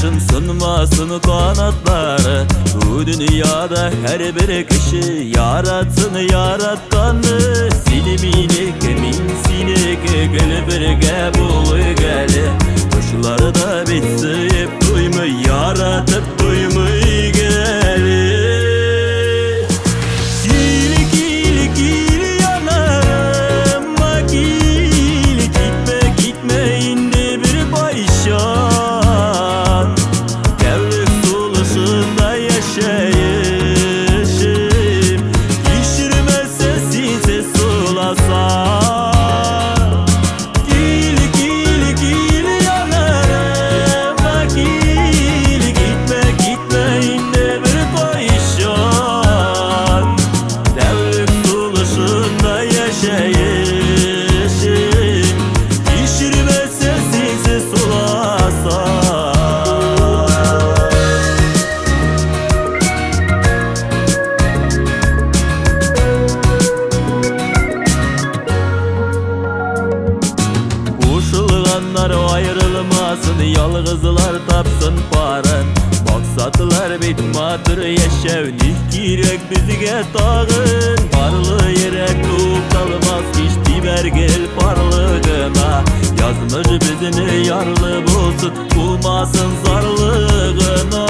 kuşun sınmasın kanatları. Bu dünyada her bir kişi yaratsın yarattanı. Seni minik emin sinek gel birge bulu geli. Kuşları da bitseyip duymuy yaratıp duymuy geli. Ayrılmasın, yalğızlar tapsın paran. Maksatlar bitmadır yaşavnik girek bizge tağın. Parlı yerek tuğup kalmaz kişti bergel parlığına. Yazmış bizini yarlı bulsun, bulmasın zarlığına.